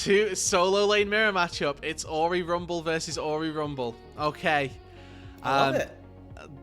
Two solo lane mirror matchup. It's Ori Rumble versus Ori Rumble. Okay. I love it.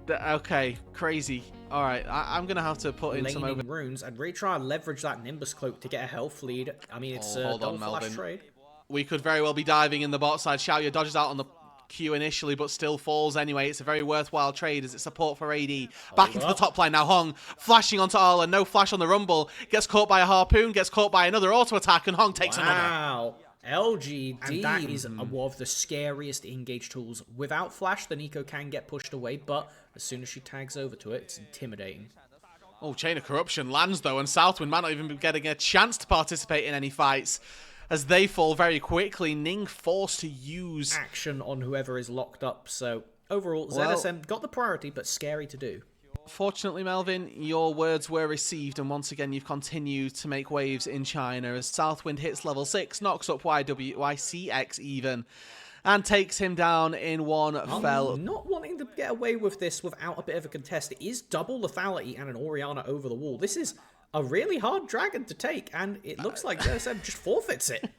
Okay, crazy. All right, I'm gonna have to put in some over runes and really try and leverage that Nimbus cloak to get a health lead. I mean, it's a double flash trade. We could very well be diving in the bot side. Xiaoya dodges out on the Q initially, but still falls anyway. It's a very worthwhile trade as it's support for AD. Back into the top line now. Hong flashing onto Arla. No flash on the Rumble. Gets caught by a harpoon. Gets caught by another auto attack, and Hong takes another. Wow. LGD. And that is one of the scariest engage tools. Without flash, the Nico can get pushed away, but as soon as she tags over to it, it's intimidating. Oh, Chain of Corruption lands though, and Southwind might not even be getting a chance to participate in any fights as they fall very quickly. Ning forced to use action on whoever is locked up. So overall, ZSM got the priority, but scary to do. Fortunately, Melvin, your words were received, and once again, you've continued to make waves in China as Southwind hits level 6, knocks up YCX even, and takes him down in one fell. Not wanting to get away with this without a bit of a contest. It is double lethality and an Orianna over the wall. This is a really hard dragon to take, and it looks like ZSM just forfeits it.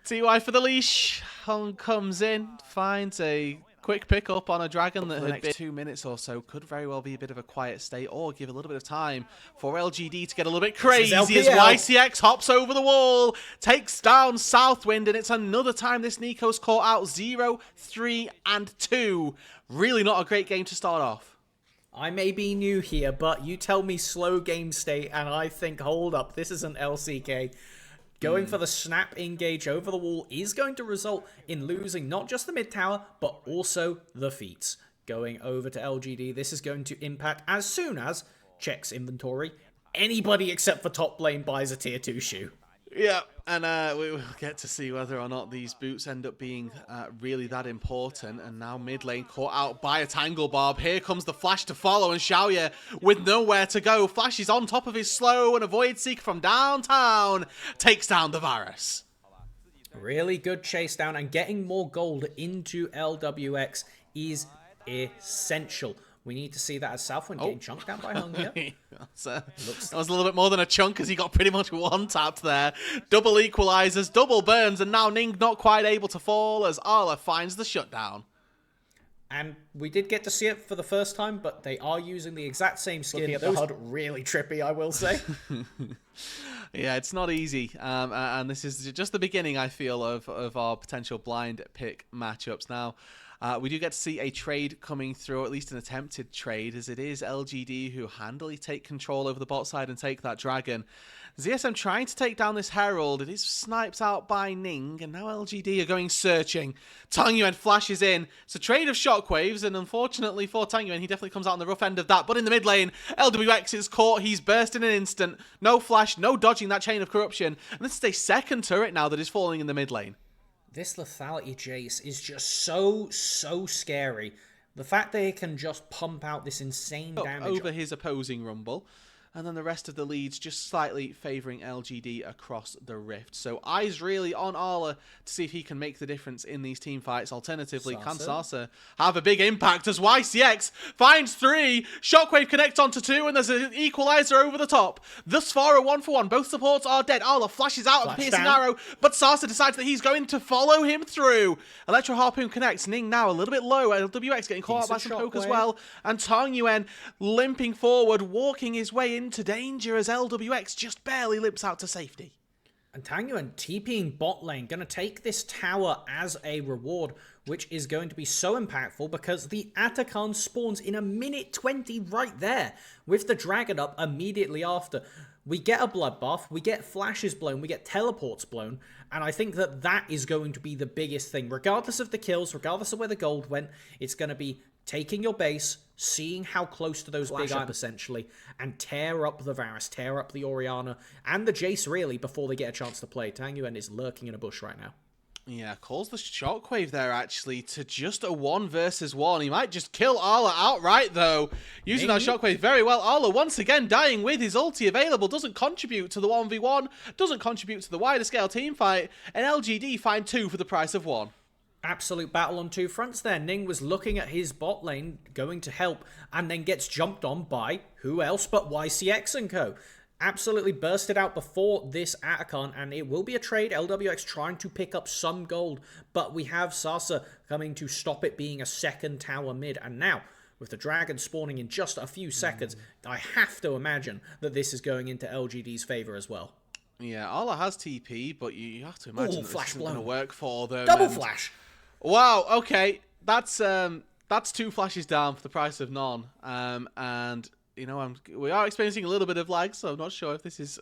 TY for the leash. Hung comes in, finds a quick pick up on a dragon that had been 2 minutes or so. Could very well be a bit of a quiet state, or give a little bit of time for LGD to get a little bit crazy as YCX hops over the wall, takes down Southwind, and it's another time this Nico's caught out 0, 3, and 2. Really not a great game to start off. I may be new here, but you tell me slow game state, and I think, hold up, this is an LCK. Going for the snap engage over the wall is going to result in losing not just the mid tower, but also the feats. Going over to LGD, this is going to impact as soon as checks inventory. Anybody except for top lane buys a tier 2 shoe. Yeah, and we will get to see whether or not these boots end up being really that important. And now mid lane caught out by a Tangle Barb. Here comes the flash to follow, and Xiaoya with nowhere to go. Flash is on top of his slow, and a Void Seeker from downtown takes down the Varus. Really good chase down, and getting more gold into LWX is essential. We need to see that as Southwind getting chunked down by Hunger. That was a little bit more than a chunk as he got pretty much one-tapped there. Double equalizers, double burns, and now Ning not quite able to fall as Arla finds the shutdown. And we did get to see it for the first time, but they are using the exact same skin. Those HUD really trippy, I will say. Yeah, it's not easy. And this is just the beginning, I feel, of our potential blind pick matchups. Now, we do get to see a trade coming through, or at least an attempted trade, as it is LGD who handily take control over the bot side and take that dragon. ZSM trying to take down this Herald. It is sniped out by Ning, and now LGD are going searching. Tang Yuan flashes in. It's a trade of shockwaves, and unfortunately for Tang Yuan, he definitely comes out on the rough end of that. But in the mid lane, LWX is caught. He's burst in an instant. No flash, no dodging that chain of corruption. And this is a second turret now that is falling in the mid lane. This lethality Jace is just so scary. The fact that it can just pump out this insane damage over his opposing Rumble. And then the rest of the leads just slightly favouring LGD across the rift. So eyes really on Arla to see if he can make the difference in these team fights. Alternatively, can Sasa have a big impact as YCX finds 3, Shockwave connects onto 2, and there's an equalizer over the top. Thus far, a 1-for-1. Both supports are dead. Arla flashes out of the piercing arrow, but Sasa decides that he's going to follow him through. Electro Harpoon connects. Ning now a little bit low. LWX getting caught out by some poke as well. And Tang Yuan limping forward, walking his way into danger as LWX just barely limps out to safety. And Tang Yuan TPing bot lane, going to take this tower as a reward, which is going to be so impactful because the Atakan spawns in a minute 20 right there with the dragon up immediately after. We get a bloodbath, we get flashes blown, we get teleports blown, and I think that that is going to be the biggest thing. Regardless of the kills, regardless of where the gold went, it's going to be taking your base, seeing how close to those big up essentially, and tear up the Varus, tear up the Orianna, and the Jace really before they get a chance to play. Tang Yuan is lurking in a bush right now. Yeah, calls the shockwave there actually to just a 1 versus 1. He might just kill Arla outright though. Using that shockwave very well. Arla once again dying with his ulti available. Doesn't contribute to the 1v1. Doesn't contribute to the wider scale team fight. And LGD find 2 for the price of 1. Absolute battle on 2 fronts there. Ning was looking at his bot lane, going to help, and then gets jumped on by who else but YCX and co. absolutely bursted out before this Atacon, and it will be a trade. LWX trying to pick up some gold, but we have Sasa coming to stop it being a second tower mid. And now, with the dragon spawning in just a few seconds, I have to imagine that this is going into LGD's favor as well. Yeah, Arla has TP, but you have to imagine that this isn't going to work for them. Double flash! Wow, okay. That's 2 flashes down for the price of none. And, you know, we are experiencing a little bit of lag, so I'm not sure if this is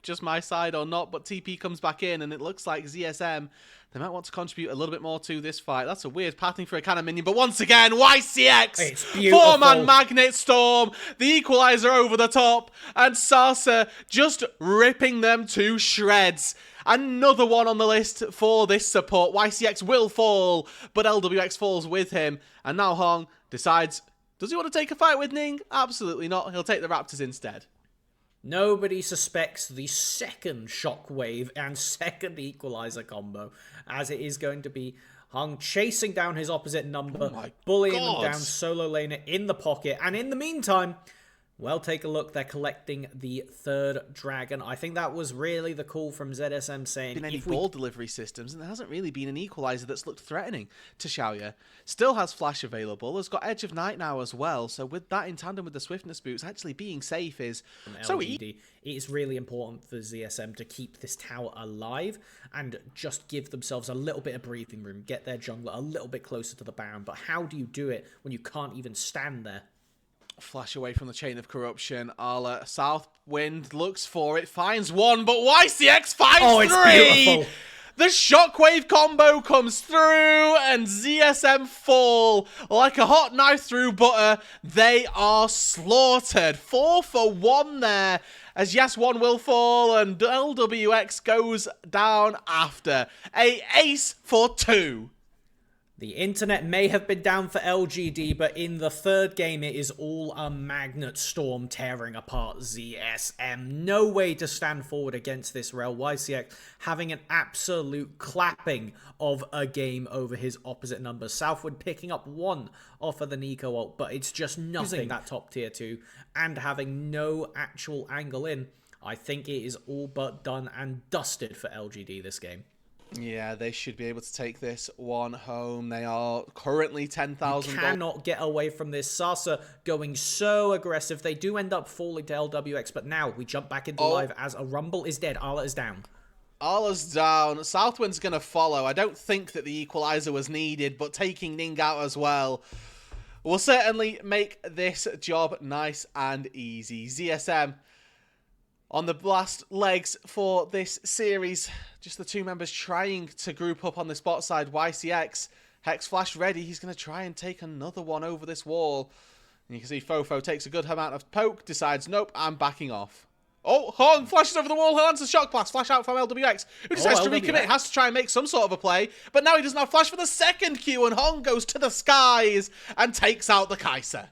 just my side or not, but TP comes back in, and it looks like ZSM, they might want to contribute a little bit more to this fight. That's a weird pathing for a cannon minion, but once again, YCX! 4-man Magnet Storm, the equalizer over the top, and Sasa just ripping them to shreds. Another one on the list for this support. YCX will fall, but LWX falls with him, and now Hong decides, does he want to take a fight with Ning? Absolutely not. He'll take the Raptors instead. Nobody suspects the second Shockwave and second Equalizer combo, as it is going to be Hung chasing down his opposite number, bullying them down, solo laner in the pocket, and in the meantime, well, take a look, they're collecting the third dragon. I think that was really the call from ZSM saying... Been any ball delivery systems, and there hasn't really been an equalizer that's looked threatening to Xiaoya. Still has flash available, has got Edge of Night now as well, so with that in tandem with the swiftness boots, actually being safe is... LGD, it is really important for ZSM to keep this tower alive and just give themselves a little bit of breathing room, get their jungler a little bit closer to the Baron, but how do you do it when you can't even stand there? Flash away from the chain of corruption. Arla, Southwind looks for it, finds one, but YCX finds three! Beautiful. The Shockwave combo comes through, and ZSM fall like a hot knife through butter. They are slaughtered. 4 for 1 there, as yes, one will fall, and LWX goes down after. A ace for 2. The internet may have been down for LGD, but in the third game, it is all a Magnet Storm tearing apart ZSM. No way to stand forward against this Rel. YCX having an absolute clapping of a game over his opposite number. Southwood picking up 1 off of the Nico ult, but it's just nothing. That top tier 2 and having no actual angle in. I think it is all but done and dusted for LGD this game. Yeah, they should be able to take this one home. They are currently 10,000. Cannot get away from this. Sasa going so aggressive. They do end up falling to LWX, but now we jump back into live as a Rumble is dead. Arla is down. Arla's down. Southwind's going to follow. I don't think that the equalizer was needed, but taking Ning out as well will certainly make this job nice and easy. ZSM on the last legs for this series. Just the 2 members trying to group up on the spot side. YCX, Hex Flash ready. He's going to try and take another one over this wall. And you can see Fofo takes a good amount of poke, decides, nope, I'm backing off. Oh, Hong flashes over the wall, lands a shock blast, flash out from LWX, who decides to recommit, has to try and make some sort of a play, but now he doesn't have flash for the second Q, and Hong goes to the skies and takes out the Kai'Sa.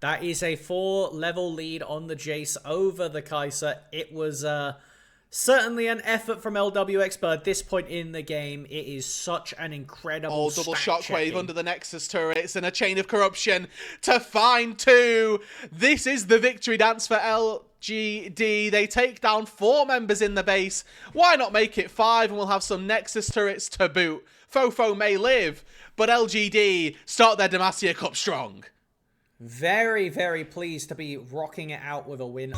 That is a 4-level lead on the Jace over the Kai'Sa. It was certainly an effort from LWX, but at this point in the game, it is such an incredible double shockwave under the Nexus turrets and a chain of corruption to find 2. This is the victory dance for LGD. They take down 4 members in the base. Why not make it 5, and we'll have some Nexus turrets to boot. Fofo may live, but LGD start their Demacia Cup strong. Very, very pleased to be rocking it out with a win.